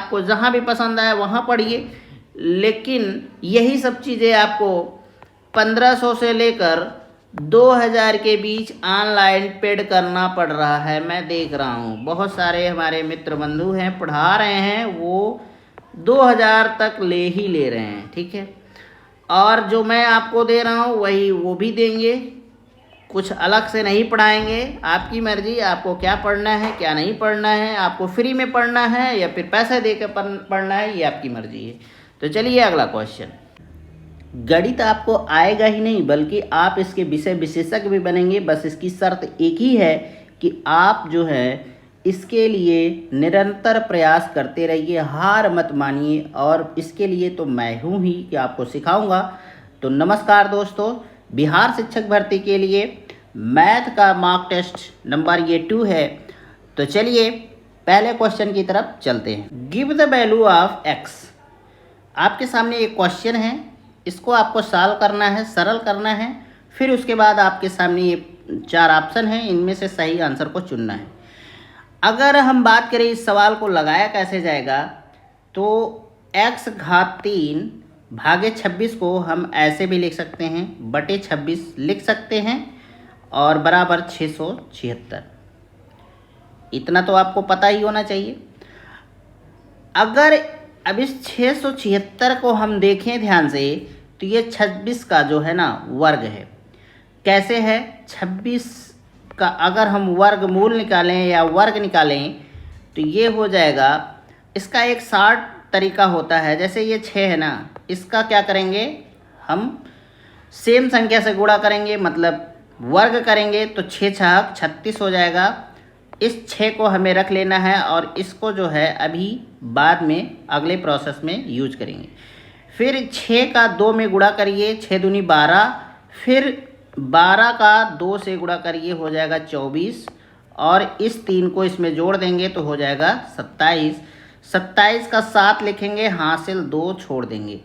आपको जहाँ भी पसंद आए वहाँ पढ़िए, लेकिन यही सब चीज़ें आपको 1500 से लेकर 2000 के बीच ऑनलाइन पेड करना पड़ रहा है। मैं देख रहा हूँ बहुत सारे हमारे मित्र बंधु हैं, पढ़ा रहे हैं, वो 2000 तक ले ही ले रहे हैं, ठीक है। और जो मैं आपको दे रहा हूँ वही वो भी देंगे, कुछ अलग से नहीं पढ़ाएंगे। आपकी मर्जी, आपको क्या पढ़ना है क्या नहीं पढ़ना है, आपको फ्री में पढ़ना है या फिर पैसे दे कर पढ़ना है, ये आपकी मर्जी है। तो चलिए अगला क्वेश्चन। गणित आपको आएगा ही नहीं बल्कि आप इसके विषय विशेषज्ञ भी बनेंगे। बस इसकी शर्त एक ही है कि आप जो है इसके लिए निरंतर प्रयास करते रहिए, हार मत मानिए। और इसके लिए तो मैं हूँ ही कि आपको सिखाऊंगा। तो नमस्कार दोस्तों, बिहार शिक्षक भर्ती के लिए मैथ का मार्क टेस्ट नंबर ये 2 है। तो चलिए पहले क्वेश्चन की तरफ चलते हैं। Give the value of x. आपके सामने एक क्वेश्चन है, इसको आपको सॉल्व करना है, सरल करना है। फिर उसके बाद आपके सामने ये 4 ऑप्शन हैं, इनमें से सही आंसर को चुनना है। अगर हम बात करें इस सवाल को लगाया कैसे जाएगा, तो x घात 3 भागे 26 को हम ऐसे भी लिख सकते हैं, बटे 26 लिख सकते हैं, और बराबर 676। इतना तो आपको पता ही होना चाहिए। अगर अब इस 676 को हम देखें ध्यान से, तो ये 26 का जो है ना वर्ग है। कैसे है? 26 का अगर हम वर्गमूल निकालें या वर्ग निकालें तो ये हो जाएगा। इसका एक शॉर्ट तरीका होता है, जैसे ये 6 है ना, इसका क्या करेंगे हम सेम संख्या से गुणा करेंगे, मतलब वर्ग करेंगे, तो 6 छक 36 हो जाएगा। इस 6 को हमें रख लेना है और इसको जो है अभी बाद में अगले प्रोसेस में यूज करेंगे। फिर 6 का 2 में गुणा करिए, 6 दूनी 12, फिर 12 का 2 से गुणा करिए, हो जाएगा 24, और इस 3 को इसमें जोड़ देंगे तो हो जाएगा 27। 27 का 7 लिखेंगे, हासिल 2 छोड़ देंगे।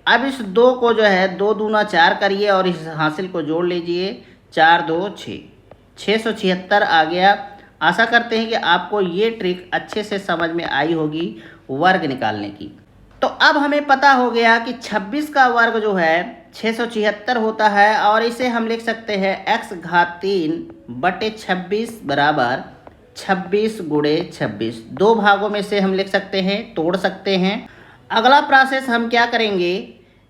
अब इस 2 को जो है 2 दूना 4 करिए और इस हासिल को जोड़ लीजिए, 4 2 6, 676 आ गया। आशा करते हैं कि आपको ये ट्रिक अच्छे से समझ में आई होगी वर्ग निकालने की। तो अब हमें पता हो गया कि 26 का वर्ग जो है 676 होता है, और इसे हम लिख सकते हैं x घात 3 बटे 26 बराबर 26 गुणे 26। 2 भागों में से हम लिख सकते हैं, तोड़ सकते हैं। अगला प्रोसेस हम क्या करेंगे,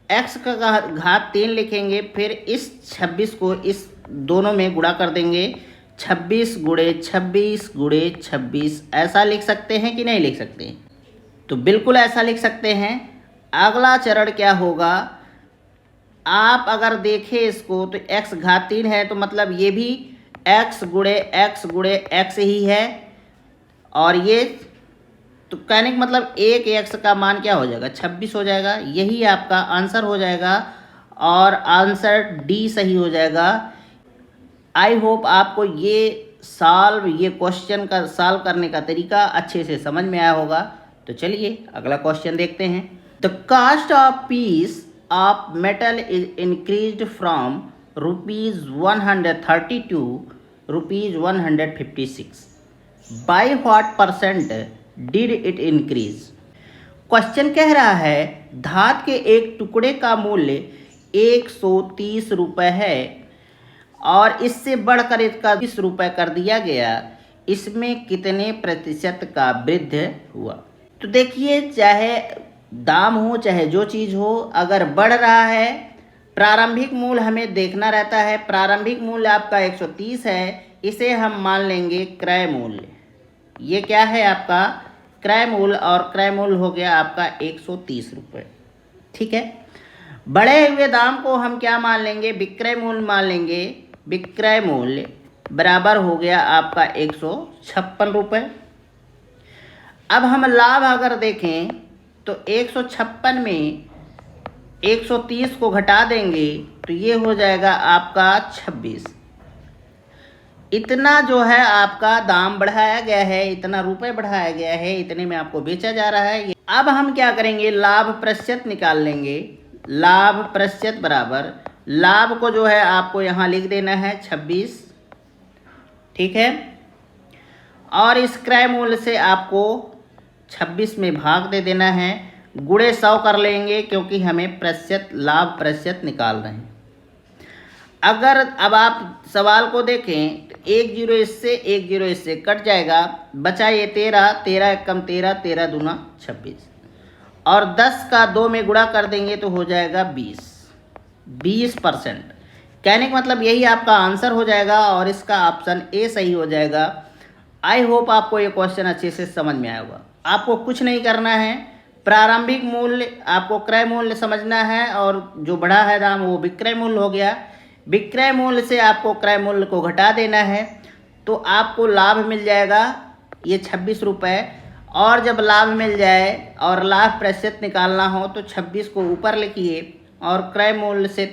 x का घात 3 लिखेंगे, फिर इस 26 को इस दोनों में गुणा कर देंगे, 26 गुणे 26 गुणे 26। ऐसा लिख सकते हैं कि नहीं लिख सकते हैं? तो बिल्कुल ऐसा लिख सकते हैं। अगला चरण क्या होगा, आप अगर देखें इसको तो x घात 3 है, तो मतलब ये भी x गुणे x ही है, और ये तो कहने का मतलब एक x का मान क्या हो जाएगा, 26 हो जाएगा। यही आपका आंसर हो जाएगा और आंसर डी सही हो जाएगा। आई होप आपको ये क्वेश्चन का सॉल्व करने का तरीका अच्छे से समझ में आया होगा। तो चलिए अगला क्वेश्चन देखते हैं। The cost of piece of metal is increased from ₹130 to ₹156। By what percent did it increase. Question कह रहा है धात के एक टुकड़े का मूल्य 130 रुपये है और इससे बढ़कर इसका 20 रुपये कर दिया गया, इसमें कितने प्रतिशत का वृद्धि हुआ। तो देखिए, चाहे दाम हो चाहे जो चीज़ हो, अगर बढ़ रहा है, प्रारंभिक मूल्य हमें देखना रहता है। प्रारंभिक मूल्य आपका 130 है, इसे हम मान लेंगे क्रय मूल्य। ये क्या है आपका क्रय मूल्य, और क्रय मूल्य हो गया आपका 130 रुपये, ठीक है। बढ़े हुए दाम को हम क्या मान लेंगे, विक्रय मूल्य मान लेंगे। विक्रय मूल्य बराबर हो गया आपका 156 रुपये। अब हम लाभ अगर देखें तो 156 में 130 को घटा देंगे तो ये हो जाएगा आपका 26। इतना जो है आपका दाम बढ़ाया गया है, इतना रुपए बढ़ाया गया है, इतने में आपको बेचा जा रहा है। अब हम क्या करेंगे, लाभ प्रतिशत निकाल लेंगे। लाभ प्रतिशत बराबर, लाभ को जो है आपको यहाँ लिख देना है 26, ठीक है, और इस क्रय मूल्य से आपको 26 में भाग दे देना है, गुणे 100 कर लेंगे क्योंकि हमें प्रतिशत लाभ प्रतिशत निकाल रहे हैं। अगर अब आप सवाल को देखें तो 1 जीरो इससे कट जाएगा, बचा ये 13, 13 एकम 13, 13 दूना 26 और 10 का 2 में गुणा कर देंगे तो हो जाएगा 20%। कहने का मतलब यही आपका आंसर हो जाएगा और इसका ऑप्शन ए सही हो जाएगा। आई होप आपको ये क्वेश्चन अच्छे से समझ में आया होगा। आपको कुछ नहीं करना है, प्रारंभिक मूल्य आपको क्रय मूल्य समझना है और जो बढ़ा है दाम वो विक्रय मूल्य हो गया। विक्रय मूल्य से आपको क्रय मूल्य को घटा देना है तो आपको लाभ मिल जाएगा ये 26 रुपये। और जब लाभ मिल जाए और लाभ प्रतिशत निकालना हो तो 26 को ऊपर लिखिए और क्रय मूल्य से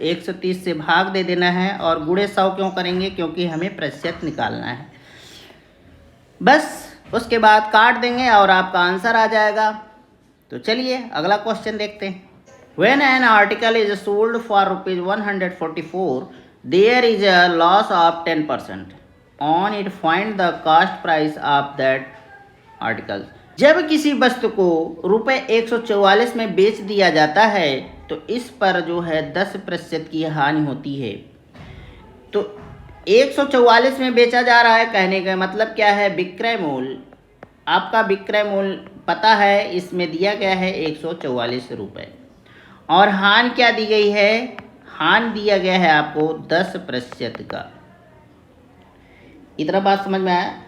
130 से भाग दे देना है और गुणे 100 क्यों करेंगे, क्योंकि हमें प्रतिशत निकालना है। बस उसके बाद काट देंगे और आपका आंसर आ जाएगा। तो चलिए अगला क्वेश्चन देखते हैं। When an article is sold for rupees 144, there is a loss of 10%. On it, find the cost price of that article. जब किसी वस्तु को रुपये 144 में बेच दिया जाता है तो इस पर जो है 10% की हानि होती है। तो 144 में बेचा जा रहा है, कहने का मतलब क्या है, विक्रय मूल्य। आपका विक्रय मूल्य पता है, इसमें दिया गया है 144 रुपये और हानि क्या दी गई है, हानि दिया गया है आपको 10% का। इतना बात समझ में आया?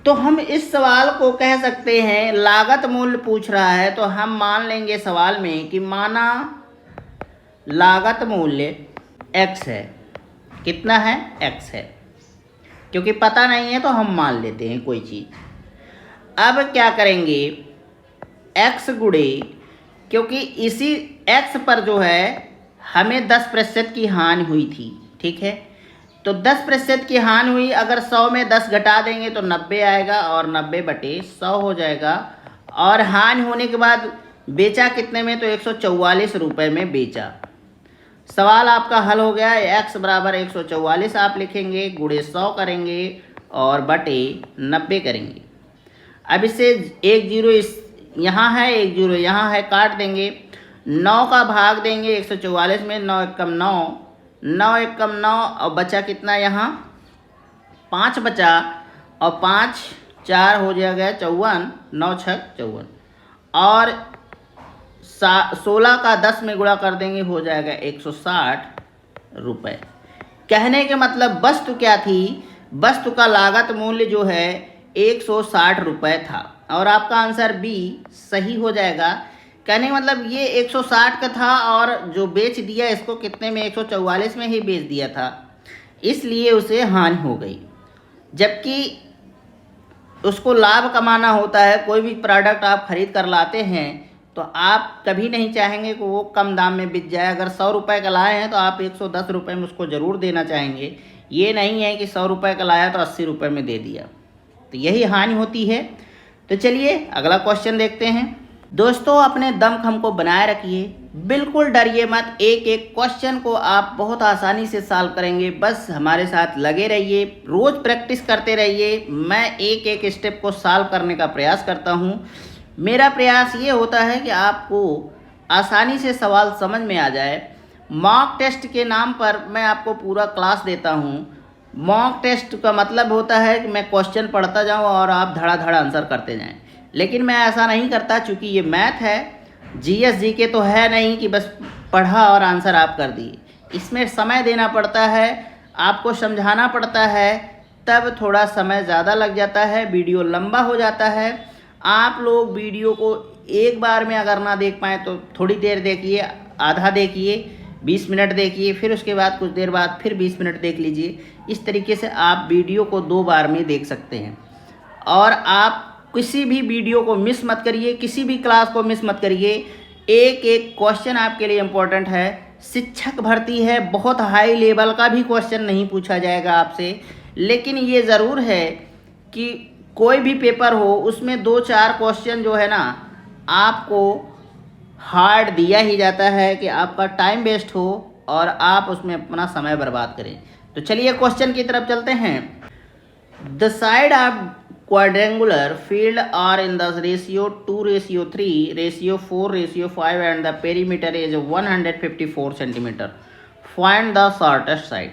तो हम इस सवाल को कह सकते हैं, लागत मूल्य पूछ रहा है तो हम मान लेंगे सवाल में कि माना लागत मूल्य x है। कितना है? x है। क्योंकि पता नहीं है तो हम मान लेते हैं कोई चीज़। अब क्या करेंगे, x गुणे, क्योंकि इसी x पर जो है हमें 10% की हानि हुई थी, ठीक है। तो 10% की हानि हुई, अगर 100 में 10 घटा देंगे तो 90 आएगा और 90/100 हो जाएगा। और हानि होने के बाद बेचा कितने में, तो 144 रुपये में बेचा। सवाल आपका हल हो गया। x बराबर 144 आप लिखेंगे, गुणे 100 करेंगे और बटे 90 करेंगे। अब इससे 1 जीरो इस यहाँ है, 1 जीरो यहाँ है, काट देंगे। 9 का भाग देंगे 144 में, 9 एकम 9, 9 एकम 9 और बचा कितना, यहाँ 5 बचा और 5 4 हो जाएगा 54, 9 6 54 और 16 का 10 में गुणा कर देंगे हो जाएगा 160 रुपये। कहने के मतलब वस्तु क्या थी, वस्तु का लागत मूल्य जो है 160 रुपये था और आपका आंसर बी सही हो जाएगा। कहने का मतलब ये 160 का था और जो बेच दिया इसको कितने में, 144 में ही बेच दिया था, इसलिए उसे हानि हो गई। जबकि उसको लाभ कमाना होता है, कोई भी प्रोडक्ट आप खरीद कर लाते हैं तो आप कभी नहीं चाहेंगे कि वो कम दाम में बिक जाए। अगर 100 रुपये का लाए हैं तो आप 110 रुपये में उसको ज़रूर देना चाहेंगे। ये नहीं है कि 100 रुपये का लाया तो 80 रुपये में दे दिया, तो यही हानि होती है। तो चलिए अगला क्वेश्चन देखते हैं। दोस्तों अपने दमखम को बनाए रखिए, बिल्कुल डरिए मत। एक एक क्वेश्चन को आप बहुत आसानी से सॉल्व करेंगे, बस हमारे साथ लगे रहिए, रोज़ प्रैक्टिस करते रहिए। मैं एक एक स्टेप को सॉल्व करने का प्रयास करता हूँ। मेरा प्रयास ये होता है कि आपको आसानी से सवाल समझ में आ जाए। मॉक टेस्ट के नाम पर मैं आपको पूरा क्लास देता हूँ। मॉक टेस्ट का मतलब होता है कि मैं क्वेश्चन पढ़ता जाऊँ और आप धड़ाधड़ आंसर करते जाएं, लेकिन मैं ऐसा नहीं करता, चूँकि ये मैथ है, जीएस जीके तो है नहीं कि बस पढ़ा और आंसर आप कर दिए। इसमें समय देना पड़ता है, आपको समझाना पड़ता है, तब थोड़ा समय ज़्यादा लग जाता है, वीडियो लंबा हो जाता है। आप लोग वीडियो को एक बार में अगर ना देख पाएँ तो थोड़ी देर देखिए, आधा देखिए, 20 मिनट देखिए, फिर उसके बाद कुछ देर बाद फिर 20 मिनट देख लीजिए। इस तरीके से आप वीडियो को 2 बार में देख सकते हैं। और आप किसी भी वीडियो को मिस मत करिए, किसी भी क्लास को मिस मत करिए। एक एक क्वेश्चन आपके लिए इम्पोर्टेंट है। शिक्षक भर्ती है, बहुत हाई लेवल का भी क्वेश्चन नहीं पूछा जाएगा आपसे, लेकिन ये ज़रूर है कि कोई भी पेपर हो उसमें 2-4 क्वेश्चन जो है ना आपको हार्ड दिया ही जाता है कि आपका टाइम वेस्ट हो और आप उसमें अपना समय बर्बाद करें। तो चलिए क्वेश्चन की तरफ चलते हैं। The side of quadrangular field are in the ratio 2:3, ratio 4:5 and the perimeter is 154 centimeter. Find the shortest side.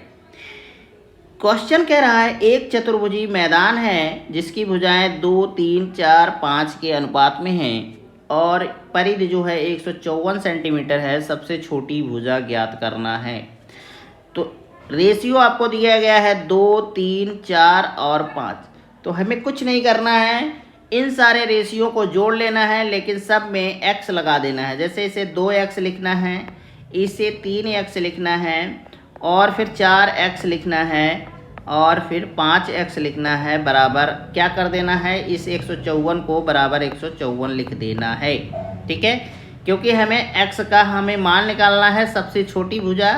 Question कह रहा है एक चतुर्भुजी मैदान है जिसकी भुजाएं 2, 3, 4, 5 के अनुपात में हैं और परिधि जो है 154 सेंटीमीटर है। सबसे छोटी भुजा ज्ञात करना है। तो रेशियो आपको दिया गया है 2, 3, 4 और 5। तो हमें कुछ नहीं करना है, इन सारे रेशियो को जोड़ लेना है, लेकिन सब में x लगा देना है। जैसे इसे 2x लिखना है, इसे 3x लिखना है और फिर 4x लिखना है और फिर 5x लिखना है। बराबर क्या कर देना है, इस 154 को बराबर 154 लिख देना है। ठीक है, क्योंकि हमें x का मान निकालना है, सबसे छोटी भुजा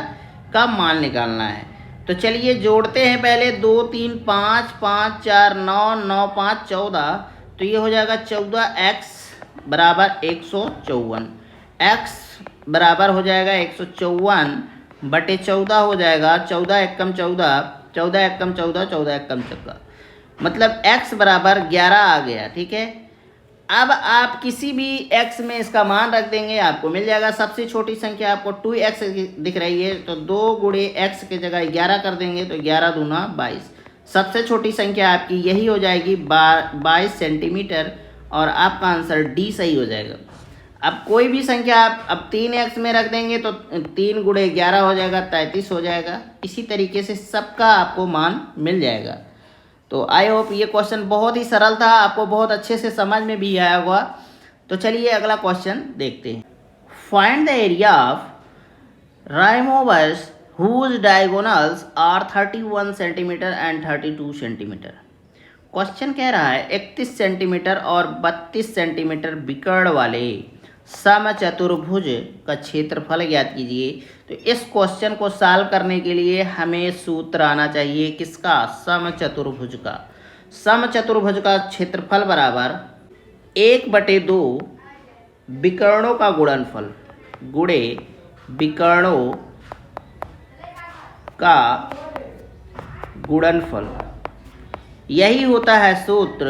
का मान निकालना है। तो चलिए जोड़ते हैं पहले। 2, 3, 5, 5, 4, 9, 9, 5, 14। तो ये हो जाएगा 14x बराबर 154। x बराबर हो जाएगा 154 बटे 14 हो जाएगा 14 एकम 14, 14 एकम 14, 14 एकम 14, मतलब x बराबर 11 आ गया। ठीक है, अब आप किसी भी x में इसका मान रख देंगे, आपको मिल जाएगा। सबसे छोटी संख्या आपको 2x दिख रही है, तो 2 गुणे x के जगह 11 कर देंगे, तो 11 दूना 22। सबसे छोटी संख्या आपकी यही हो जाएगी 22 सेंटीमीटर, और आपका आंसर डी सही हो जाएगा। अब कोई भी संख्या आप अब 3x में रख देंगे तो 3 गुणे 11 हो जाएगा, 33 हो जाएगा। इसी तरीके से सबका आपको मान मिल जाएगा। तो आई होप ये क्वेश्चन बहुत ही सरल था, आपको बहुत अच्छे से समझ में भी आया होगा। तो चलिए अगला क्वेश्चन देखते हैं। Find the area of rhombus whose diagonals are 31 centimetre and 32 centimetre. Question कह रहा है 31 सेंटीमीटर और 32 सेंटीमीटर विकर्ण वाले समचतुर्भुज का क्षेत्रफल ज्ञात कीजिए। तो इस क्वेश्चन को सॉल्व करने के लिए हमें सूत्र आना चाहिए किसका, समचतुर्भुज का। समचतुर्भुज का क्षेत्रफल बराबर 1/2 विकर्णों का गुणनफल गुणे विकर्णों का गुणनफल, यही होता है सूत्र।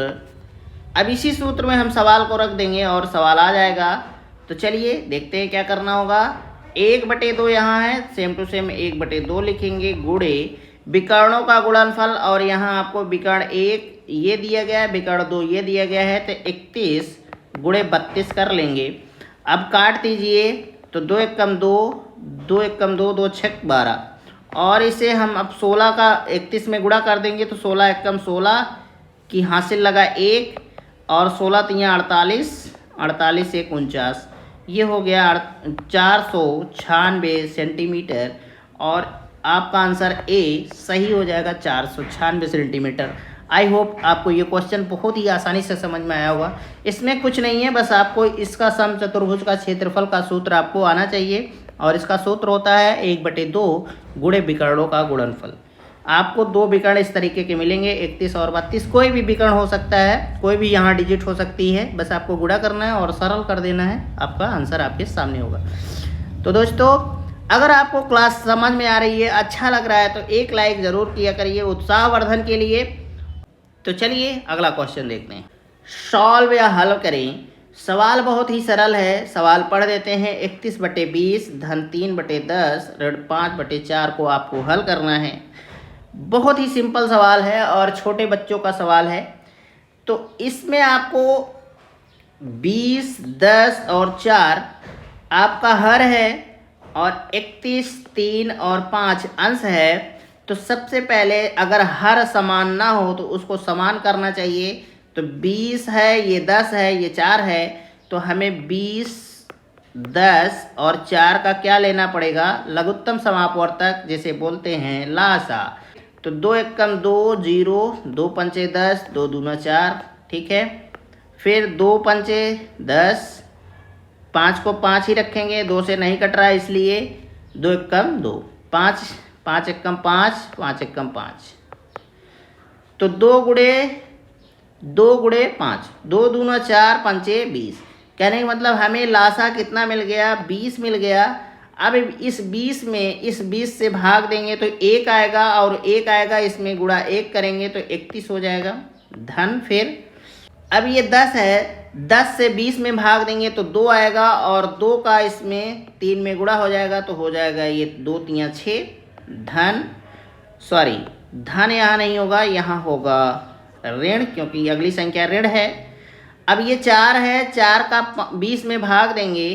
अब इसी सूत्र में हम सवाल को रख देंगे और सवाल आ जाएगा। तो चलिए देखते हैं क्या करना होगा। 1/2 यहाँ है, सेम टू सेम 1/2 लिखेंगे, गुणे विकर्णों का गुणनफल, और यहाँ आपको विकर्ण 1 ये दिया गया है, विकर्ण 2 ये दिया गया है, तो 31 गुणे 32 कर लेंगे। अब काट दीजिए, तो 2 एकम 2, 2 एकम 2, 2 छक 12, और इसे हम अब 16 का 31 में गुणा कर देंगे, तो 16 एकम 16 की हासिल लगा 1, और 16 तियाँ 48, 48 एक 49, ये हो गया 496 सेंटीमीटर, और आपका आंसर ए सही हो जाएगा 496 सेंटीमीटर। आई होप आपको ये क्वेश्चन बहुत ही आसानी से समझ में आया होगा। इसमें कुछ नहीं है, बस आपको इसका समचतुर्भुज का क्षेत्रफल का सूत्र आपको आना चाहिए, और इसका सूत्र होता है 1/2 गुणे विकर्णों का गुणनफल। आपको 2 विकर्ण इस तरीके के मिलेंगे, 31 और 32। कोई भी विकर्ण हो सकता है, कोई भी यहाँ डिजिट हो सकती है, बस आपको गुणा करना है और सरल कर देना है, आपका आंसर आपके सामने होगा। तो दोस्तों, अगर आपको क्लास समझ में आ रही है, अच्छा लग रहा है, तो एक लाइक ज़रूर किया करिए उत्साहवर्धन के लिए। तो चलिए अगला क्वेश्चन देखते हैं। सॉल्व या हल करें। सवाल बहुत ही सरल है, सवाल पढ़ देते हैं। 31/20 धन 3/10 ऋण 5/4 को आपको हल करना है। बहुत ही सिंपल सवाल है और छोटे बच्चों का सवाल है। तो इसमें आपको 20, 10 और 4 आपका हर है, और 31, 3 और 5 अंश है। तो सबसे पहले अगर हर समान ना हो तो उसको समान करना चाहिए। तो 20 है, ये 10 है, ये 4 है, तो हमें 20, 10 और 4 का क्या लेना पड़ेगा, लघुत्तम समापवर्तक जिसे बोलते हैं लासा। तो 2 एकम 2 0, 2 पंचे 10, 2 दूना 4, ठीक है। फिर 2 पंचे 10, 5 को 5 ही रखेंगे, 2 से नहीं कट रहा है इसलिए 2 एकम 2, 5, 5 एकम 5, 5 एकम 5। तो 2 गुणे 5, 2 दूना 4 पंचे 20। कहने का मतलब हमें लासा कितना मिल गया, 20 मिल गया। अब इस 20 में इस 20 से भाग देंगे तो 1 आएगा, और 1 आएगा, इसमें गुणा 1 करेंगे तो 31 हो जाएगा। धन, फिर अब ये 10 है, 10 से 20 में भाग देंगे तो 2 आएगा और 2 का इसमें 3 में गुणा हो जाएगा तो हो जाएगा ये 2 3 6 धन, सॉरी धन यहाँ नहीं होगा, यहाँ होगा ऋण, क्योंकि अगली संख्या ऋण है। अब ये 4 है, 4 का 20 में भाग देंगे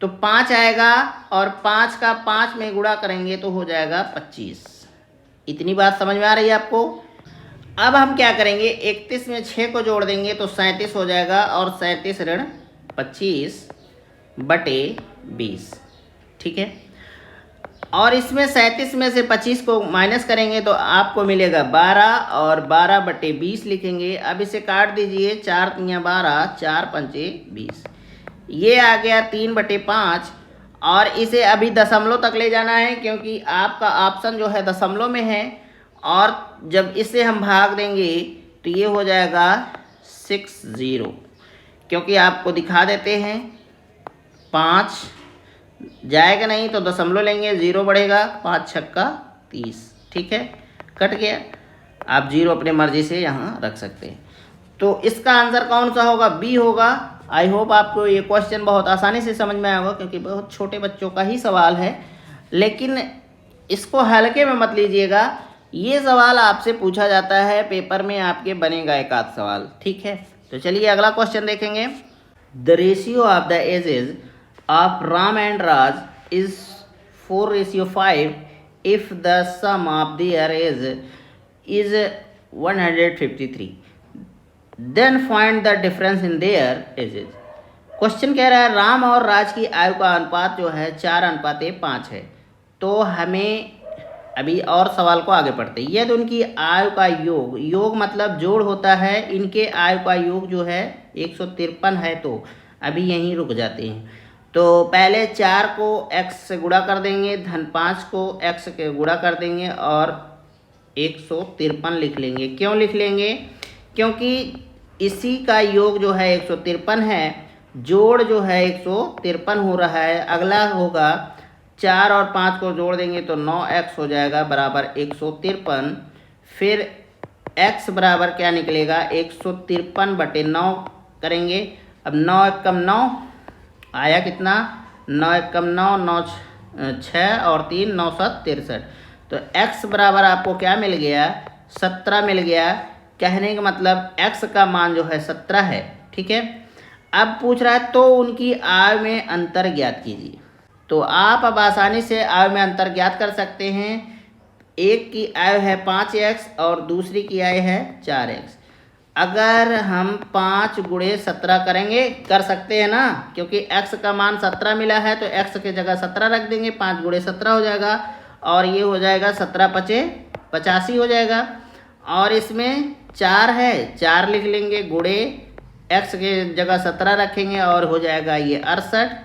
तो 5 आएगा और 5 का 5 में गुणा करेंगे तो हो जाएगा 25। इतनी बात समझ में आ रही है आपको? अब हम क्या करेंगे, 31 में 6 को जोड़ देंगे तो 37 हो जाएगा और 37 ऋण 25 बटे 20, ठीक है। और इसमें 37 में से 25 को माइनस करेंगे तो आपको मिलेगा 12 और 12 बटे 20 लिखेंगे। अब इसे काट दीजिए, 4 तियाँ 12, 4 पंचे 20, ये आ गया 3 बटे 5। और इसे अभी दशमलव तक ले जाना है क्योंकि आपका ऑप्शन जो है दशमलव में है, और जब इसे हम भाग देंगे तो ये हो जाएगा 60, क्योंकि आपको दिखा देते हैं 5 जाएगा नहीं तो दशमलव लेंगे, 0 बढ़ेगा, 5 छक्का 30, ठीक है, कट गया। आप 0 अपने मर्जी से यहाँ रख सकते हैं। तो इसका आंसर कौन सा होगा? बी होगा। आई होप आपको ये क्वेश्चन बहुत आसानी से समझ में आया होगा, क्योंकि बहुत छोटे बच्चों का ही सवाल है, लेकिन इसको हल्के में मत लीजिएगा। ये सवाल आपसे पूछा जाता है पेपर में, आपके बनेगा एक आध सवाल, ठीक है। तो चलिए अगला क्वेश्चन देखेंगे। The ratio of the ages of Ram and Raj is 4:5 if the sum of their age is 153, then find the difference in their ages। Question कह रहा है राम और राज की आयु का अनुपात जो है 4:5 है। तो हमें अभी और सवाल को आगे पढ़ते हैं। यदि उनकी आयु का योग मतलब जोड़ होता है, इनके आयु का योग जो है 153 है, तो अभी यहीं रुक जाते हैं। तो पहले 4 को x से गुणा कर देंगे, धन 5 को x के गुणा कर देंगे और 153 लिख लेंगे। क्यों लिख लेंगे? क्योंकि इसी का योग जो है 153 है, जोड़ जो है 153 हो रहा है। अगला होगा 4 और 5 को जोड़ देंगे तो 9x हो जाएगा बराबर 153। फिर x बराबर क्या निकलेगा? 153 बटे 9 करेंगे। अब 9 एकम 9 आया कितना? 9 एकम 9, 9 6 और 3 9 7 63। तो x बराबर आपको क्या मिल गया? 17 मिल गया। कहने का मतलब x का मान जो है 17 है, ठीक है। अब पूछ रहा है तो उनकी आयु में अंतर ज्ञात कीजिए। तो आप अब आसानी से आयु में अंतर ज्ञात कर सकते हैं। एक की आयु है 5x और दूसरी की आयु है 4x। अगर हम 5 गुणे 17 करेंगे, कर सकते हैं ना, क्योंकि x का मान 17 मिला है तो x के जगह 17 रख देंगे, 5 गुणे 17 हो जाएगा और ये हो जाएगा 17 पचे 85 हो जाएगा। और इसमें 4 है, 4 लिख लेंगे, गुणे x के जगह 17 रखेंगे और हो जाएगा ये 68,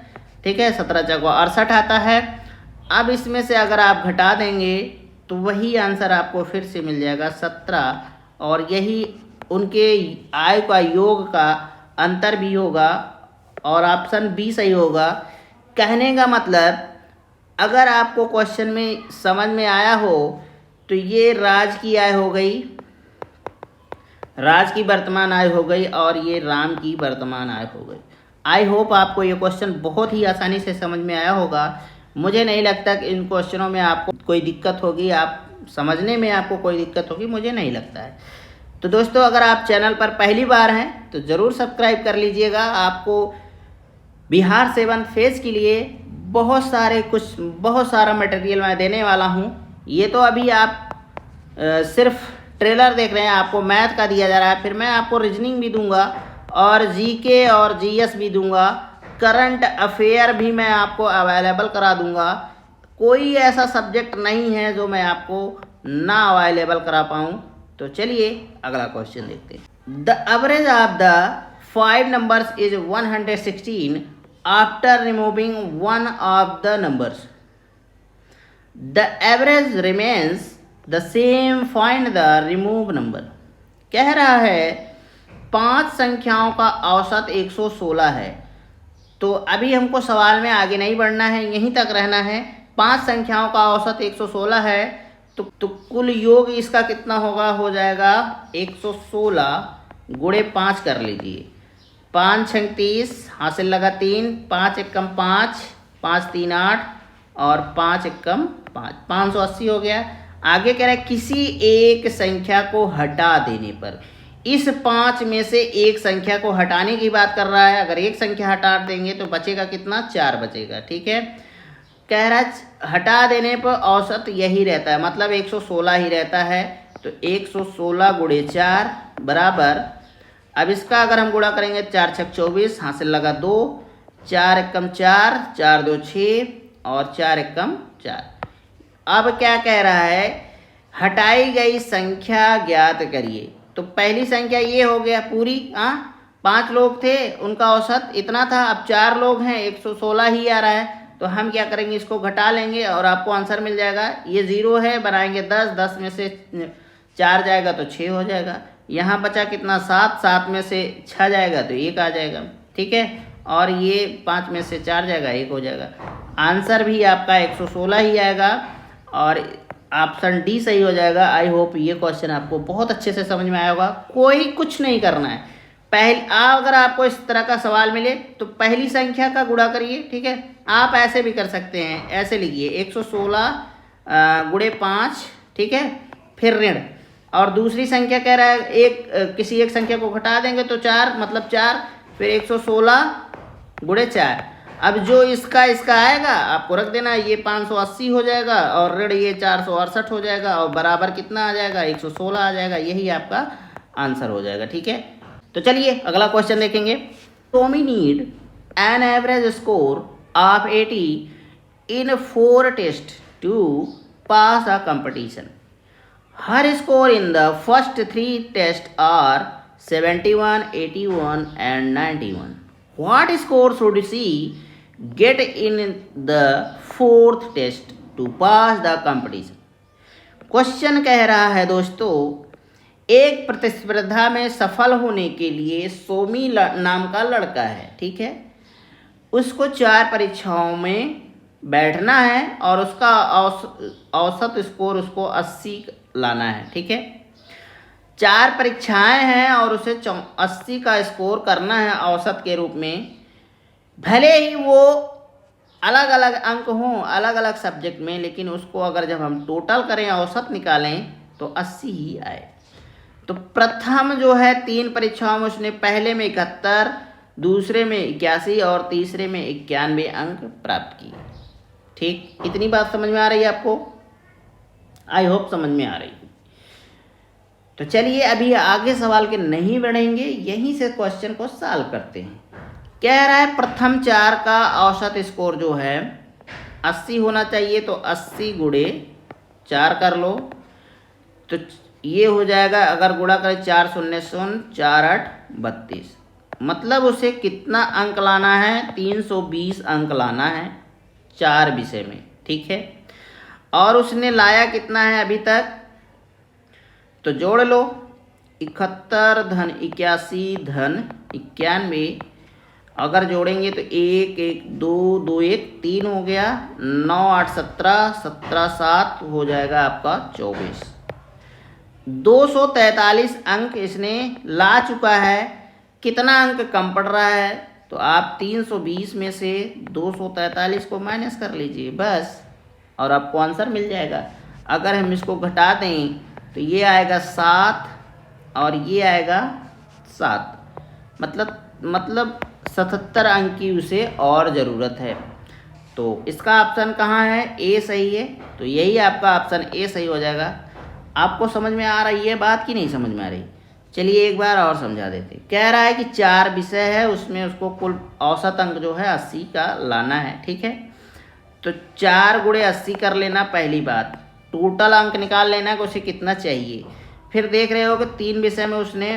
ठीक है। 17 जगह 68 आता है। अब इसमें से अगर आप घटा देंगे तो वही आंसर आपको फिर से मिल जाएगा 17, और यही उनके आयु का योग का अंतर भी होगा और ऑप्शन बी सही होगा। कहने का मतलब अगर आपको क्वेश्चन में समझ में आया हो तो ये राज की आयु हो गई, राज की वर्तमान आयु हो गई और ये राम की वर्तमान आयु हो गई। आई होप आपको ये क्वेश्चन बहुत ही आसानी से समझ में आया होगा। मुझे नहीं लगता कि इन क्वेश्चनों में आपको कोई दिक्कत होगी, आप समझने में आपको कोई दिक्कत होगी, मुझे नहीं लगता है। तो दोस्तों अगर आप चैनल पर पहली बार हैं तो ज़रूर सब्सक्राइब कर लीजिएगा। आपको बिहार 7 फेज के लिए बहुत सारा मटेरियल मैं देने वाला हूं। ये तो अभी आप सिर्फ ट्रेलर देख रहे हैं, आपको मैथ का दिया जा रहा है, फिर मैं आपको रीजनिंग भी दूंगा और जीके और जीएस भी दूंगा, करंट अफेयर भी मैं आपको अवेलेबल करा दूंगा। कोई ऐसा सब्जेक्ट नहीं है जो मैं आपको ना अवेलेबल करा पाऊँ। तो चलिए अगला क्वेश्चन देखते हैं। The average of the 5 numbers is 116 after removing one of the numbers. The average remains the same, find the remove number. कह रहा है 5 संख्याओं का औसत 116 है। तो अभी हमको सवाल में आगे नहीं बढ़ना है, यहीं तक रहना है। 5 संख्याओं का औसत 116 है तो कुल योग इसका कितना होगा, हो जाएगा 116 गुणे 5 कर लीजिए। 5 छंग 30, हासिल लगा 3, 5 एकम 5, 5 3 8 और 5 एकम 5, 580 हो गया। आगे कह रहा है किसी एक संख्या को हटा देने पर, इस 5 में से एक संख्या को हटाने की बात कर रहा है। अगर एक संख्या हटा देंगे तो बचेगा कितना, 4 बचेगा। ठीक है, कह रहा है हटा देने पर औसत यही रहता है, मतलब 116 ही रहता है। तो 116 गुणे 4 बराबर, अब इसका अगर हम गुणा करेंगे 4 छक 24, हासिल लगा 2, 4 एकम 4, 4 2 6 और 4 एकम 4। अब क्या कह रहा है, हटाई गई संख्या ज्ञात करिए। तो पहली संख्या ये हो गया पूरी, 5 लोग थे, उनका औसत इतना था। अब 4 लोग हैं, 116 ही आ रहा है। तो हम क्या करेंगे, इसको घटा लेंगे और आपको आंसर मिल जाएगा। ये 0 है, बनाएंगे 10, 10 में से 4 जाएगा तो 6 हो जाएगा। यहाँ बचा कितना, 7, 7 में से 6 जाएगा तो 1 आ जाएगा। ठीक है, और ये 5 में से 4 जाएगा, 1 हो जाएगा। आंसर भी आपका 116 ही आएगा और ऑप्शन डी सही हो जाएगा। आई होप ये क्वेश्चन आपको बहुत अच्छे से समझ में आया होगा। कोई कुछ नहीं करना है। अगर आपको इस तरह का सवाल मिले तो पहली संख्या का गुणा करिए। ठीक है, आप ऐसे भी कर सकते हैं, ऐसे लिखिए 116 गुणे 5, ठीक है, फिर ऋण, और दूसरी संख्या कह रहा है किसी एक संख्या को घटा देंगे तो 4, मतलब 4, फिर 116 गुणे 4। अब जो इसका आएगा आपको रख देना, ये 580 हो जाएगा और ऋण ये 468 हो जाएगा और बराबर कितना आ जाएगा, 116 आ जाएगा। यही आपका आंसर हो जाएगा। ठीक है, तो चलिए अगला क्वेश्चन देखेंगे। Tommy need an average score of 80 in 4 test to pass a competition. Her score in the first 3 test are 71, 81 and 91. What score should she get in the 4th test to pass the competition? Question कह रहा है दोस्तों, एक प्रतिस्पर्धा में सफल होने के लिए सोमी नाम का लड़का है। ठीक है, उसको 4 परीक्षाओं में बैठना है और उसका औसत स्कोर उसको 80 लाना है। ठीक है, 4 परीक्षाएं हैं और उसे 80 का स्कोर करना है औसत के रूप में। भले ही वो अलग अलग अंक हों अलग अलग सब्जेक्ट में, लेकिन उसको अगर जब हम टोटल करें, औसत निकालें तो 80 ही आए। तो प्रथम जो है 3 परीक्षाओं में उसने पहले में 71, दूसरे में 81 और तीसरे में 91 अंक प्राप्त किए। ठीक, इतनी बात समझ में आ रही है आपको? आई होप समझ में आ रही है। तो चलिए अभी आगे सवाल के नहीं बढ़ेंगे, यहीं से क्वेश्चन को सॉल्व करते हैं। कह रहा है प्रथम 4 का औसत स्कोर जो है 80 होना चाहिए, तो 80 गुणे 4 कर लो। तो ये हो जाएगा, अगर गुणा करें 4 0 0 4 8 32, मतलब उसे कितना अंक लाना है, 320 अंक लाना है 4 विषय में। ठीक है, और उसने लाया कितना है अभी तक, तो जोड़ लो 71 धन 81 धन 91, अगर जोड़ेंगे तो 1 1 2 2 1 3 हो गया, 9 8 17 17 7 हो जाएगा आपका 24। 243 अंक इसने ला चुका है। कितना अंक कम पड़ रहा है, तो आप 320 में से 243 को माइनस कर लीजिए बस, और आपको आंसर मिल जाएगा। अगर हम इसको घटा दें तो ये आएगा 7 और ये आएगा 7, मतलब 77 अंक की उसे और ज़रूरत है। तो इसका ऑप्शन कहाँ है, ए सही है, तो यही आपका ऑप्शन ए सही हो जाएगा। आपको समझ में आ रही है बात कि नहीं समझ में आ रही? चलिए एक बार और समझा देते। कह रहा है कि 4 विषय है, उसमें उसको कुल औसत अंक जो है 80 का लाना है। ठीक है, तो 4 गुणे 80 कर लेना पहली बात, टोटल अंक निकाल लेना कि उसे कितना चाहिए। फिर देख रहे हो कि 3 विषय में उसने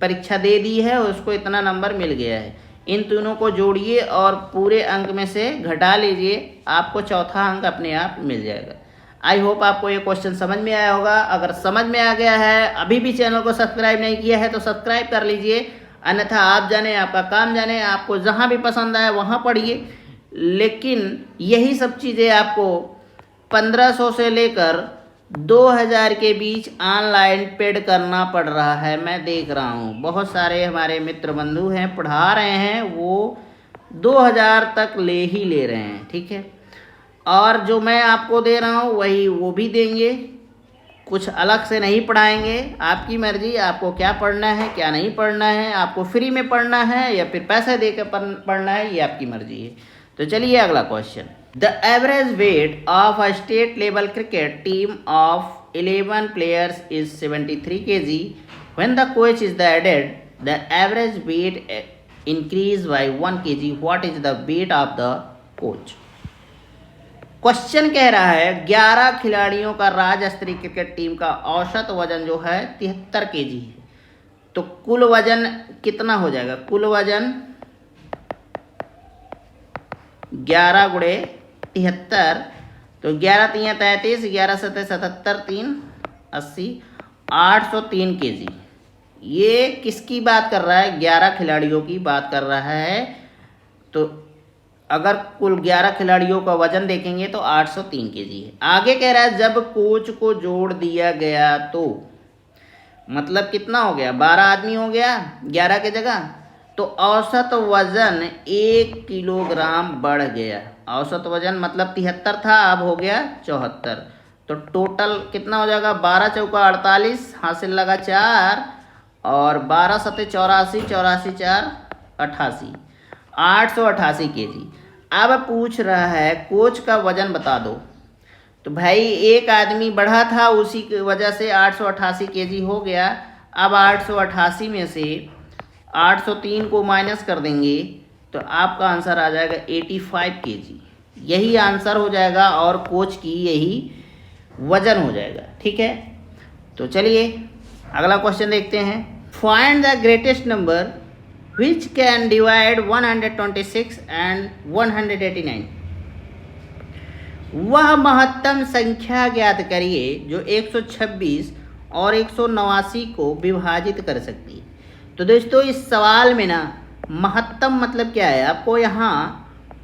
परीक्षा दे दी है और उसको इतना नंबर मिल गया है। इन तीनों को जोड़िए और पूरे अंक में से घटा लीजिए, आपको चौथा अंक अपने आप मिल जाएगा। आई होप आपको ये क्वेश्चन समझ में आया होगा। अगर समझ में आ गया है, अभी भी चैनल को सब्सक्राइब नहीं किया है तो सब्सक्राइब कर लीजिए, अन्यथा आप जाने आपका काम जाने, आपको जहाँ भी पसंद आए वहाँ पढ़िए। लेकिन यही सब चीज़ें आपको 1500 से लेकर 2000 के बीच ऑनलाइन पेड करना पड़ रहा है। मैं देख रहा हूँ बहुत सारे हमारे मित्र बंधु हैं, पढ़ा रहे हैं, वो 2000 तक ले ही ले रहे हैं, ठीक है। और जो मैं आपको दे रहा हूँ वही वो भी देंगे, कुछ अलग से नहीं पढ़ाएंगे। आपकी मर्जी, आपको क्या पढ़ना है क्या नहीं पढ़ना है, आपको फ्री में पढ़ना है या फिर पैसे दे कर पढ़ना है, ये आपकी मर्जी है। तो चलिए अगला question. The average weight of a state level cricket team of 11 players is 73 kg. When the coach is added, the average weight increase by 1 kg. What is the weight of the coach? Question कह रहा है 11 खिलाड़ियों का राज्य स्तरीय cricket team का औसत वजन जो है 73 kg है। तो कुल वजन कितना हो जाएगा? कुल वजन 11 गुणे 73, तो 11 तियाँ 33, 11 सतह 77, 3 80, 803 kg। ये किसकी बात कर रहा है? 11 खिलाड़ियों की बात कर रहा है। तो अगर कुल 11 खिलाड़ियों का वजन देखेंगे तो 803 kg है। आगे कह रहा है जब कोच को जोड़ दिया गया तो मतलब कितना हो गया? 12 आदमी हो गया 11 के जगह, तो औसत वजन 1 किलोग्राम बढ़ गया। औसत वजन मतलब 73 था, अब हो गया 74। तो टोटल कितना हो जाएगा? 12 चौका 48, हासिल लगा 4 और 12 सते 84, 84 4 88, 888 kg। अब पूछ रहा है कोच का वजन बता दो। तो भाई एक आदमी बढ़ा था, उसी की वजह से 888 kg हो गया। अब 888 में से 803 को माइनस कर देंगे तो आपका आंसर आ जाएगा 85 kg। यही आंसर हो जाएगा और कोच की यही वजन हो जाएगा, ठीक है। तो चलिए अगला क्वेश्चन देखते हैं। Find the greatest number which can divide 126 and 189। वह महत्तम संख्या ज्ञात करिए जो 126 और 189 को विभाजित कर सकती है। तो दोस्तों इस सवाल में ना महत्तम मतलब क्या है? आपको यहाँ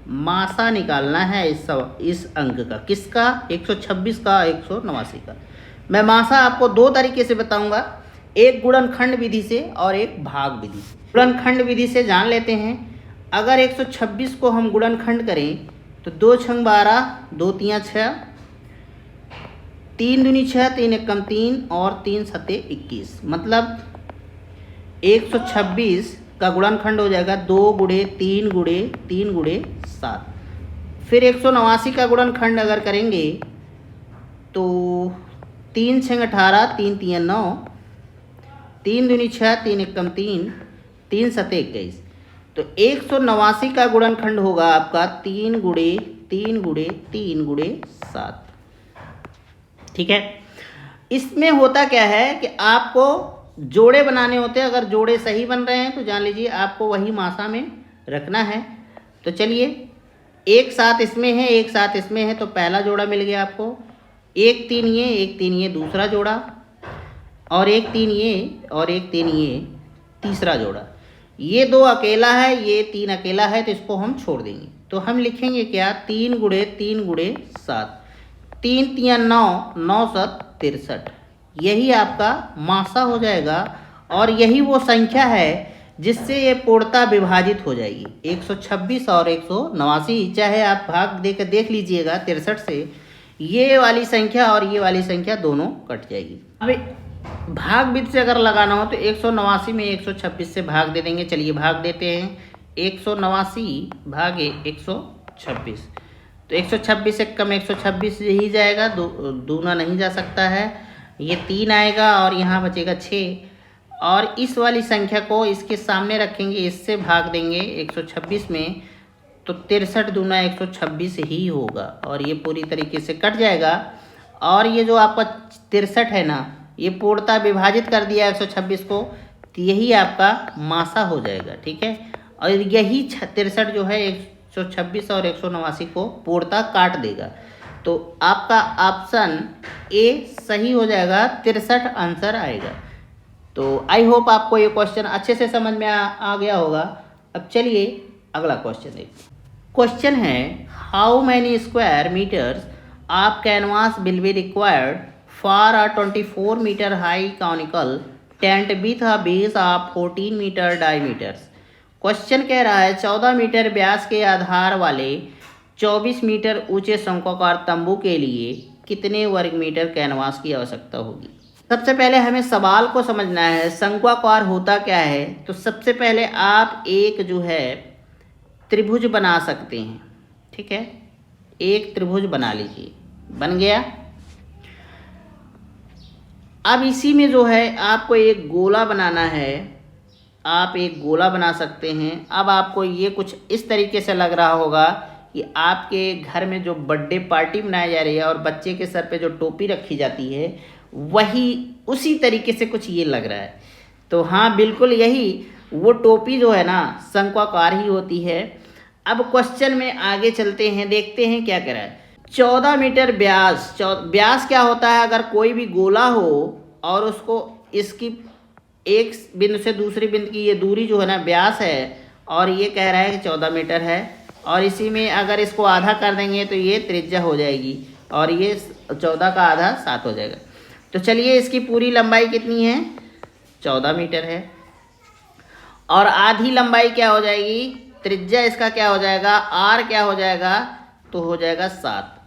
मासा निकालना है इस अंक का। किसका? 126 का, 189 का। मैं मासा आपको दो तरीके से बताऊंगा, एक गुणनखंड विधि से और एक भाग विधि से। गुणनखंड विधि से जान लेते हैं। अगर 126 को हम गुणनखंड करें तो 2 छंग 12, 2 तियाँ 6, 3 दूनी 6, 3 एकम 3 और 3 सते 21। मतलब 126 का गुणनखंड हो जाएगा 2 गुणे 3 गुणे 3 गुणे 7। फिर 189 का गुणनखंड अगर करेंगे तो 3 छंग 18, 3 तियाँ 9, 3 दूनी 6, 3 एकम 3, 3 सते 21। तो 189 का गुणनखंड होगा आपका 3 गुणे 3 गुणे 3 गुणे 7, ठीक है। इसमें होता क्या है कि आपको जोड़े बनाने होते हैं। अगर जोड़े सही बन रहे हैं तो जान लीजिए आपको वही मासा में रखना है। तो चलिए एक साथ इसमें है, एक साथ इसमें है, तो पहला जोड़ा मिल गया आपको। 1 3 ये 1 3 ये दूसरा जोड़ा, और 1 3 ये और 1 3 ये तीसरा जोड़ा। ये 2 अकेला है, ये 3 अकेला है, तो इसको हम छोड़ देंगे। तो हम लिखेंगे क्या? 3 गुणे 3 गुणे 7, 3 तियाँ 9, 9 7 63। यही आपका मासा हो जाएगा और यही वो संख्या है जिससे ये पूर्णतः विभाजित हो जाएगी। 126 और 189, चाहे आप भाग देकर देख लीजिएगा 63 से, ये वाली संख्या और ये वाली संख्या दोनों कट जाएगी। अब भाग विधि से अगर लगाना हो तो 189 में 126 से भाग दे देंगे। चलिए भाग देते हैं। 189 भागे 126, तो 126 से कम 126 ही जाएगा, दूना नहीं जा सकता है। ये 3 आएगा और यहाँ बचेगा 6, और इस वाली संख्या को इसके सामने रखेंगे, इससे भाग देंगे 126 में, तो 63 दूना 126 ही होगा और ये पूरी तरीके से कट जाएगा। और ये जो आपका 63 है ना, ये पूर्णतः विभाजित कर दिया 126 को, तो यही आपका मासा हो जाएगा, ठीक है। और यही 63 जो है 126 और 189 को पूर्णतः काट देगा। तो आपका ऑप्शन ए सही हो जाएगा, 63 आंसर आएगा। तो आई होप आपको ये क्वेश्चन अच्छे से समझ में आ गया होगा। अब चलिए अगला क्वेश्चन देखते हैं। क्वेश्चन है how many square metres of canvas will be required for a 24 metre high conical tent with a base of 14 metre diameters. Question कह रहा है 14 मीटर व्यास के आधार वाले 24 मीटर ऊंचे शंक्वाकार तंबू के लिए कितने वर्ग मीटर कैनवास की आवश्यकता होगी। सबसे पहले हमें सवाल को समझना है, शंक्वाकार होता क्या है। तो सबसे पहले आप एक जो है त्रिभुज बना सकते हैं, ठीक है, एक त्रिभुज बना लीजिए, बन गया। अब इसी में जो है आपको एक गोला बनाना है, आप एक गोला बना सकते हैं। अब आपको ये कुछ इस तरीके से लग रहा होगा कि आपके घर में जो बर्थडे पार्टी मनाई जा रही है और बच्चे के सर पे जो टोपी रखी जाती है वही उसी तरीके से कुछ ये लग रहा है। तो हाँ, बिल्कुल यही वो टोपी जो है ना शंक्वाकार ही होती है। अब क्वेश्चन में आगे चलते हैं, देखते हैं क्या कह रहा है। 14 मीटर व्यास, व्यास क्या होता है, अगर कोई भी गोला हो और उसको इसकी एक बिंदु से दूसरी बिंदु की ये दूरी जो है ना व्यास है, और ये कह रहा है कि 14 मीटर है, और इसी में अगर इसको आधा कर देंगे तो ये त्रिज्या हो जाएगी और ये 14 का आधा 7 हो जाएगा। तो चलिए इसकी पूरी लंबाई कितनी है, 14 मीटर है, और आधी लंबाई क्या हो जाएगी, त्रिज्या इसका क्या हो जाएगा, आर क्या हो जाएगा, तो हो जाएगा 7।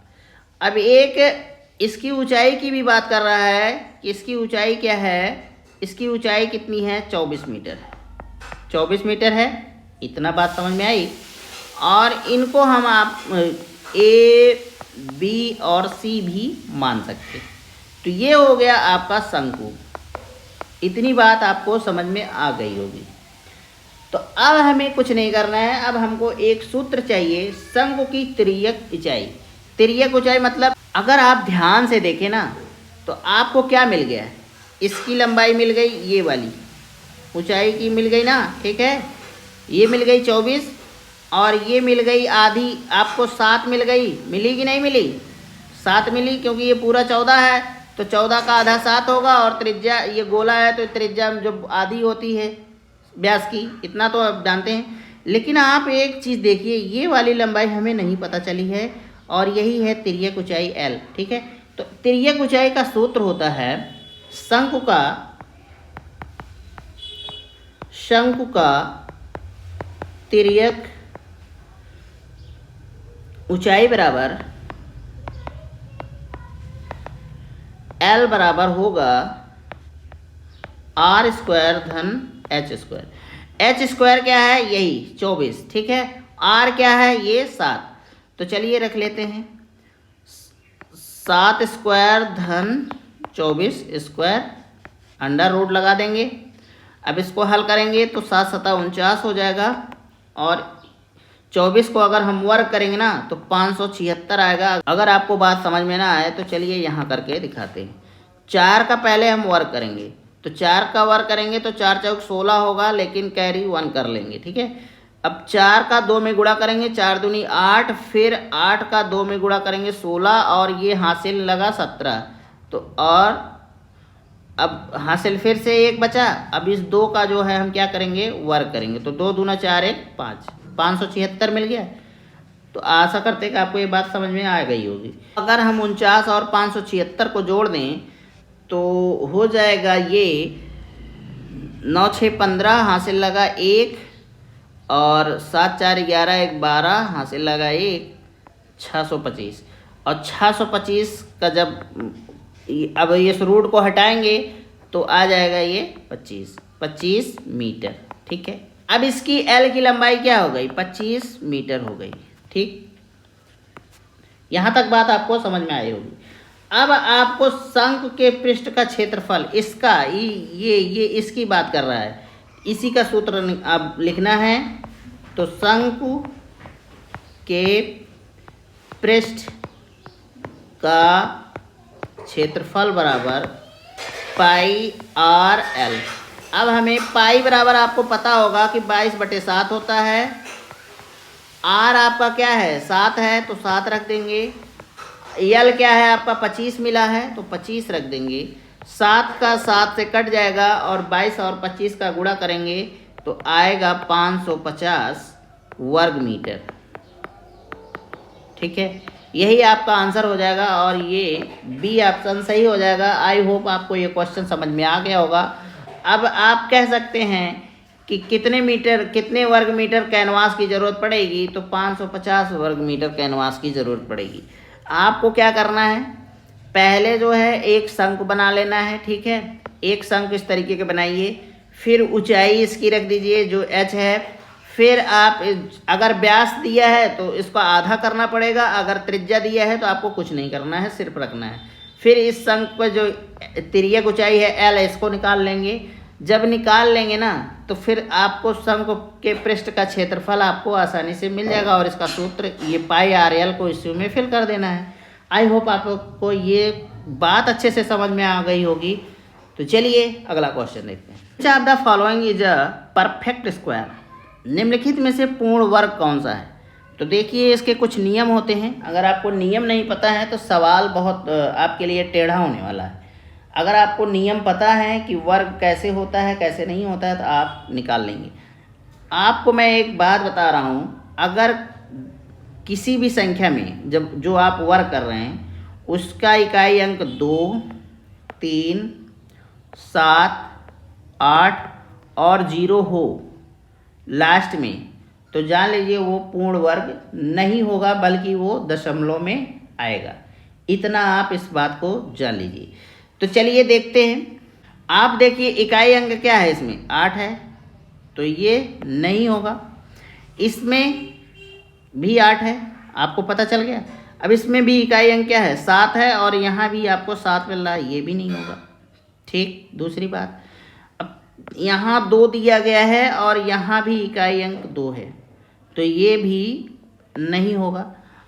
अब एक इसकी ऊंचाई की भी बात कर रहा है कि इसकी ऊंचाई क्या है, इसकी ऊंचाई कितनी है, 24 मीटर है, 24 मीटर है। इतना बात समझ में आई। और इनको हम आप ए, बी और सी भी मान सकते। तो ये हो गया आपका शंकु। इतनी बात आपको समझ में आ गई होगी। तो अब हमें कुछ नहीं करना है, अब हमको एक सूत्र चाहिए, शंकु की तिर्यक ऊंचाई। तिर्यक ऊंचाई मतलब अगर आप ध्यान से देखें ना तो आपको क्या मिल गया, इसकी लंबाई मिल गई, ये वाली ऊंचाई की मिल गई ना, ठीक है, ये मिल गई 24, और ये मिल गई आधी, आपको 7 मिल गई, मिली कि नहीं मिली, 7 मिली, क्योंकि ये पूरा 14 है तो 14 का आधा 7 होगा, और त्रिज्या ये गोला है तो त्रिज्या जो आधी होती है व्यास की, इतना तो आप जानते हैं। लेकिन आप एक चीज़ देखिए, ये वाली लंबाई हमें नहीं पता चली है, और यही है तिर्यक ऊंचाई L, ठीक है। तो तिर्यक ऊंचाई का सूत्र होता है शंकु का तिर्यक ऊंचाई बराबर L बराबर होगा R स्क्वायर धन H स्क्वायर। H स्क्वायर क्या है, यही 24, ठीक है। R क्या है, ये 7। तो चलिए रख लेते हैं 7 स्क्वायर धन 24 स्क्वायर, अंडर रूट लगा देंगे। अब इसको हल करेंगे तो 7 7 49 हो जाएगा, और 24 को अगर हम वर्ग करेंगे ना तो 576 आएगा। अगर आपको बात समझ में ना आए तो चलिए यहाँ करके दिखाते हैं। 4 का पहले हम वर्ग करेंगे, तो 4 का वर्ग करेंगे तो 4 चौक 16 होगा, लेकिन कैरी 1 कर लेंगे, ठीक है। अब 4 का 2 में गुणा करेंगे, 4 दूनी 8, फिर 8 का 2 में गुणा करेंगे 16, और ये हासिल लगा 17। तो और अब हासिल फिर से 1 बचा। अब इस 2 का जो है हम क्या करेंगे, वर्ग करेंगे, तो 2 दूना 4 1 5, 576 मिल गया। तो आशा करते हैं कि आपको ये बात समझ में आ गई होगी। अगर हम 49 और 576 को जोड़ दें तो हो जाएगा ये 9 6 15 हासिल लगा 1, और 7 4 11 1 12 हासिल लगा 1, 625। और 625 का जब अब इस रूट को हटाएंगे तो आ जाएगा ये 25 मीटर, ठीक है। अब इसकी L की लंबाई क्या हो गई, 25 मीटर हो गई, ठीक। यहाँ तक बात आपको समझ में आई होगी। अब आपको शंकु के पृष्ठ का क्षेत्रफल, इसका ये इसकी बात कर रहा है, इसी का सूत्र अब लिखना है। तो शंकु के पृष्ठ का क्षेत्रफल बराबर पाई आर एल। अब हमें पाई बराबर आपको पता होगा कि 22/7 होता है। आर आपका क्या है, 7 है, तो 7 रख देंगे। एल क्या है आपका, 25 मिला है, तो 25 रख देंगे। 7 का 7 से कट जाएगा, और 22 और 25 का गुणा करेंगे तो आएगा 550 वर्ग मीटर, ठीक है। यही आपका आंसर हो जाएगा और ये बी ऑप्शन सही हो जाएगा। आई होप आपको ये क्वेश्चन समझ में आ गया होगा। अब आप कह सकते हैं कि कितने वर्ग मीटर कैनवास की ज़रूरत पड़ेगी, तो 550 वर्ग मीटर कैनवास की ज़रूरत पड़ेगी। आपको क्या करना है, पहले जो है एक शंक बना लेना है, ठीक है। एक शंक इस तरीके के बनाइए, फिर ऊंचाई इसकी रख दीजिए जो एच है, फिर आप अगर व्यास दिया है तो इसको आधा करना पड़ेगा, अगर त्रिज्या दिया है तो आपको कुछ नहीं करना है, सिर्फ रखना है। फिर इस शंक पर जो तिर्यक ऊंचाई है एल, इसको निकाल लेंगे। जब निकाल लेंगे ना तो फिर आपको शंक के पृष्ठ का क्षेत्रफल आपको आसानी से मिल जाएगा और इसका सूत्र ये पाई आर एल को इसी में फिल कर देना है। आई होप आपको ये बात अच्छे से समझ में आ गई होगी। तो चलिए अगला क्वेश्चन देखते हैं। Which of the following is a perfect square, निम्नलिखित में से पूर्ण वर्ग कौन सा है। तो देखिए इसके कुछ नियम होते हैं, अगर आपको नियम नहीं पता है तो सवाल बहुत आपके लिए टेढ़ा होने वाला है। अगर आपको नियम पता है कि वर्ग कैसे होता है कैसे नहीं होता है तो आप निकाल लेंगे। आपको मैं एक बात बता रहा हूँ, अगर किसी भी संख्या में जब जो आप वर्ग कर रहे हैं उसका इकाई अंक 2, 3, 7, 8 और 0 हो लास्ट में, तो जान लीजिए वो पूर्ण वर्ग नहीं होगा बल्कि वो दशमलव में आएगा। इतना आप इस बात को जान लीजिए। तो चलिए देखते हैं। आप देखिए इकाई अंक क्या है, इसमें 8 है तो ये नहीं होगा, इसमें भी 8 है, आपको पता चल गया। अब इसमें भी इकाई अंक क्या है, 7 है और यहाँ भी आपको 7 मिल रहा है, ये भी नहीं होगा। ठीक, दूसरी बात, अब यहाँ 2 दिया गया है और यहाँ भी इकाई अंक 2 है तो ये भी नहीं होगा।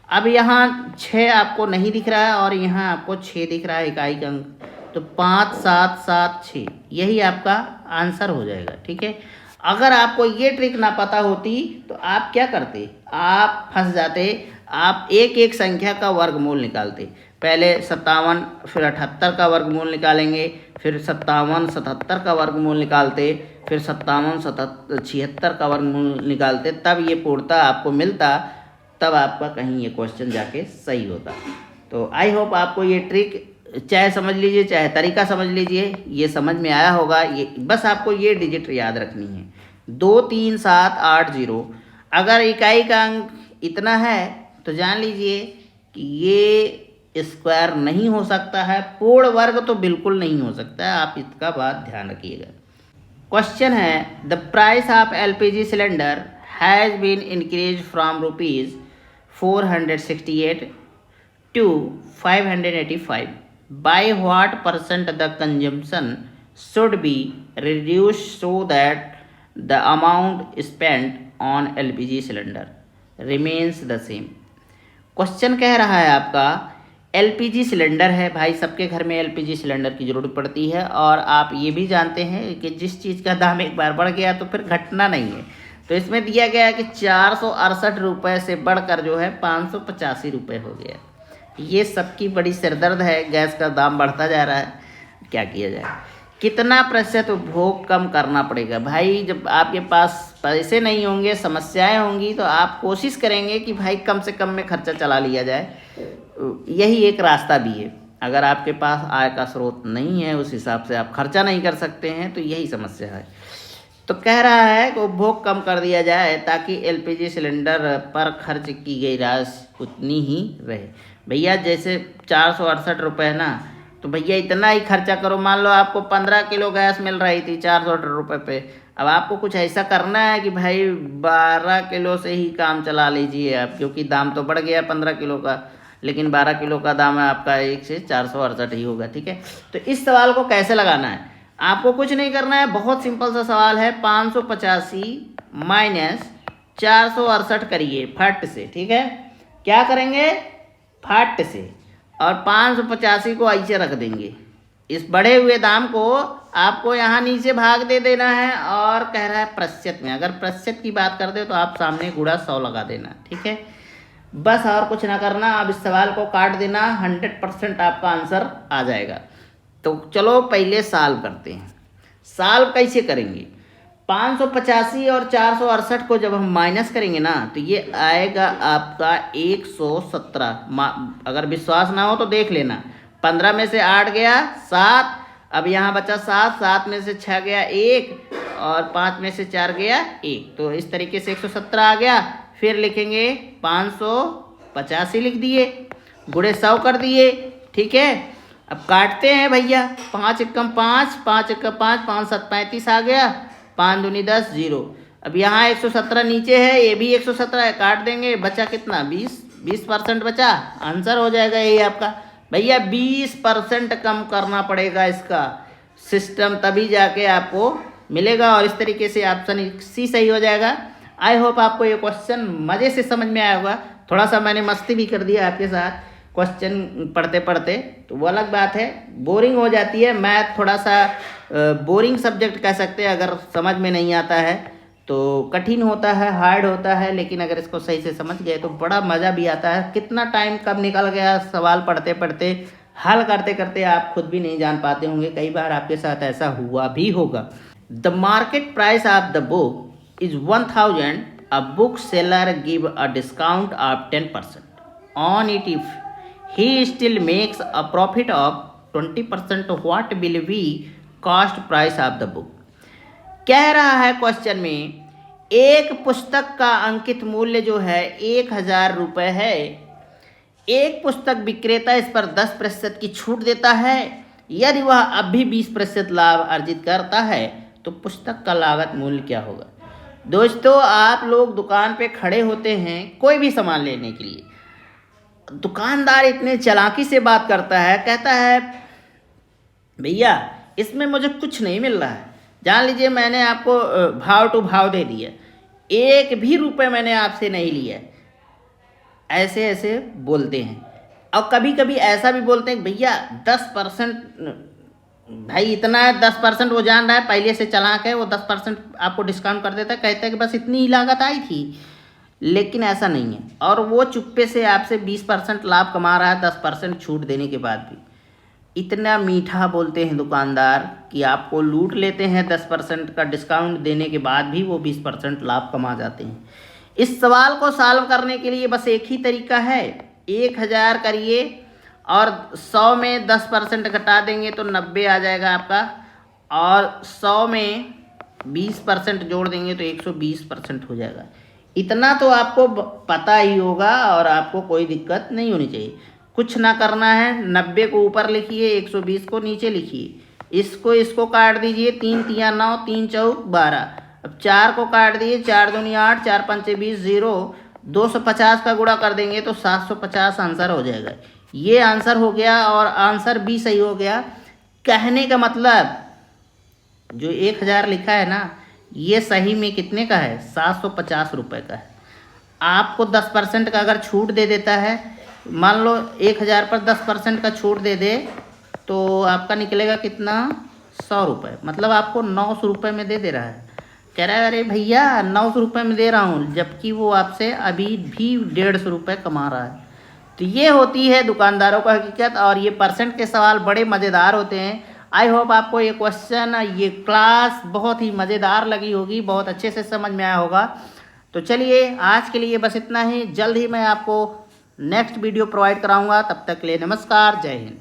अब यहाँ 6 आपको नहीं दिख रहा है और यहाँ आपको 6 दिख रहा है इकाई का अंक, तो 5, 7, 7, 6 यही आपका आंसर हो जाएगा। ठीक है, अगर आपको ये ट्रिक ना पता होती तो आप क्या करते, आप फंस जाते। आप एक एक संख्या का वर्गमूल निकालते, पहले 57 फिर 78 का वर्गमूल निकालेंगे, फिर 57 77 का वर्गमूल निकालते, फिर 57 76 का वर्गमूल निकालते, तब ये पूर्णतः आपको मिलता, तब आपका कहीं ये क्वेश्चन जाके सही होता। तो आई होप आपको ये ट्रिक चाहे समझ लीजिए चाहे तरीका समझ लीजिए, ये समझ में आया होगा। ये बस आपको ये डिजिट याद रखनी है, 2 3 7 8 0। अगर इकाई का अंक इतना है तो जान लीजिए कि ये स्क्वायर नहीं हो सकता है, पूर्ण वर्ग तो बिल्कुल नहीं हो सकता है, आप इसका बात ध्यान रखिएगा। क्वेश्चन है, the price of LPG cylinder has been increase from ₹468 to 585. By what percent the consumption should be reduced so that the amount spent on LPG cylinder remains the same? Question कह रहा है आपका LPG cylinder है, भाई सबके घर में LPG cylinder की ज़रूरत पड़ती है और आप ये भी जानते हैं कि जिस चीज़ का दाम एक बार बढ़ गया तो फिर घटना नहीं है। तो इसमें दिया गया है कि 468 रुपये से बढ़कर जो है 585 रुपये हो गया। ये सबकी बड़ी सिरदर्द है, गैस का दाम बढ़ता जा रहा है, क्या किया जाए। कितना प्रतिशत उपभोग कम करना पड़ेगा, भाई जब आपके पास पैसे नहीं होंगे, समस्याएं होंगी, तो आप कोशिश करेंगे कि भाई कम से कम में खर्चा चला लिया जाए। यही एक रास्ता भी है, अगर आपके पास आय का स्रोत नहीं है उस हिसाब से आप खर्चा नहीं कर सकते हैं तो यही समस्या है। तो कह रहा है कि उपभोग कम कर दिया जाए ताकि LPG सिलेंडर पर खर्च की गई राशि उतनी ही रहे। भैया जैसे 468 रुपये ना, तो भैया इतना ही खर्चा करो। मान लो आपको 15 किलो गैस मिल रही थी 468 रुपये पे, अब आपको कुछ ऐसा करना है कि भाई 12 किलो से ही काम चला लीजिए आप, क्योंकि दाम तो बढ़ गया 15 किलो का, लेकिन 12 किलो का दाम है आपका 1 से 468 ही होगा। ठीक है, तो इस सवाल को कैसे लगाना है, आपको कुछ नहीं करना है, बहुत सिंपल सा सवाल है। 585 माइनस 468 करिए फट से, ठीक है, क्या करेंगे फट से, और 585 को ऐसे रख देंगे। इस बढ़े हुए दाम को आपको यहाँ नीचे भाग दे देना है और कह रहा है प्रतिशत में, अगर प्रतिशत की बात करते हो तो आप सामने गुणा 100 लगा देना। ठीक है, बस और कुछ ना करना, अब इस सवाल को काट देना, 100% आपका आंसर आ जाएगा। तो चलो पहले सॉल्व करते हैं। सॉल्व कैसे करेंगे, 585 और 468 को जब हम माइनस करेंगे ना तो ये आएगा आपका 117। अगर विश्वास ना हो तो देख लेना। 15 में से 8 गया 7, अब यहाँ बचा 7, 7 में से 6 गया 1 और 5 में से 4 गया 1, तो इस तरीके से 117 आ गया। फिर लिखेंगे 585 लिख दिए, गुणे 100 कर दिए, ठीक है। अब काटते हैं भैया, 5 एकम 5, 5 एकम 5, 5 7 35 आ गया, 5 दूनी 10 0। अब यहाँ 117 नीचे है, ये भी 117 है, काट देंगे, बचा कितना 20% बचा। आंसर हो जाएगा यही आपका। भैया 20% कम करना पड़ेगा इसका सिस्टम, तभी जाके आपको मिलेगा और इस तरीके से ऑप्शन सी सही हो जाएगा। आई होप आपको ये क्वेश्चन मज़े से समझ में आया होगा। थोड़ा सा मैंने मस्ती भी कर दिया आपके साथ क्वेश्चन पढ़ते पढ़ते, तो वो अलग बात है, बोरिंग हो जाती है। मैथ थोड़ा सा बोरिंग सब्जेक्ट कह सकते हैं, अगर समझ में नहीं आता है तो कठिन होता है, हार्ड होता है, लेकिन अगर इसको सही से समझ गए तो बड़ा मज़ा भी आता है। कितना टाइम कब निकल गया सवाल पढ़ते पढ़ते, हल करते करते आप खुद भी नहीं जान पाते होंगे। कई बार आपके साथ ऐसा हुआ भी होगा। The market price of the book is 1000. A bookseller give a discount of 10% on it. If he still makes a profit of 20%, what will be cost price of the book? कह रहा है क्वेश्चन में, एक पुस्तक का अंकित मूल्य जो है 1000 रुपये है। एक पुस्तक विक्रेता इस पर 10% की छूट देता है। यदि वह अब भी 20% लाभ अर्जित करता है तो पुस्तक का लागत मूल्य क्या होगा। दोस्तों, आप लोग दुकान पे खड़े होते हैं कोई भी सामान लेने के लिए, दुकानदार इतने चालाकी से बात करता है, कहता है भैया इसमें मुझे कुछ नहीं मिल रहा है, जान लीजिए मैंने आपको भाव टू भाव दे दिया, 1 भी रुपये मैंने आपसे नहीं लिया। ऐसे ऐसे बोलते हैं। और कभी कभी ऐसा भी बोलते हैं भैया 10%, भाई इतना है 10%, वो जान रहा है पहले से चालाक है, वो 10% आपको डिस्काउंट कर देता है, कहता है कि बस इतनी ही लागत आई थी, लेकिन ऐसा नहीं है। और वो चुप्पे से आपसे 20% लाभ कमा रहा है 10% छूट देने के बाद भी। इतना मीठा बोलते हैं दुकानदार कि आपको लूट लेते हैं, 10% का डिस्काउंट देने के बाद भी वो 20% लाभ कमा जाते हैं। इस सवाल को सॉल्व करने के लिए बस एक ही तरीका है, 1000 करिए और 100 में 10% घटा देंगे तो 90 आ जाएगा आपका, और 100 में 20% जोड़ देंगे तो 120% हो जाएगा। इतना तो आपको पता ही होगा और आपको कोई दिक्कत नहीं होनी चाहिए। कुछ ना करना है, 90 को ऊपर लिखिए, 120 को नीचे लिखिए, इसको काट दीजिए, 3 तिया 9, 3 चौक 12। अब 4 को काट दिए, 4 दूनी 8, 4 पंचे 20, 0, 250 का गुणा कर देंगे तो 750 आंसर हो जाएगा। ये आंसर हो गया और आंसर भी सही हो गया। कहने का मतलब जो 1000 लिखा है ना, ये सही में कितने का है, 750 रुपये का है। आपको 10% का अगर छूट दे देता है, मान लो 1000 पर 10% का छूट दे दे तो आपका निकलेगा कितना, 100 रुपये, मतलब आपको 900 रुपये में दे रहा है। कह रहा है अरे भैया 900 रुपये में दे रहा हूँ, जबकि वो आपसे अभी भी 150 रुपये कमा रहा है। तो ये होती है दुकानदारों का हकीकत, और ये परसेंट के सवाल बड़े मज़ेदार होते हैं। आई होप आपको ये क्वेश्चन, ये क्लास बहुत ही मज़ेदार लगी होगी, बहुत अच्छे से समझ में आया होगा। तो चलिए आज के लिए बस इतना ही, जल्द ही मैं आपको नेक्स्ट वीडियो प्रोवाइड कराऊंगा। तब तक के लिए नमस्कार, जय हिंद।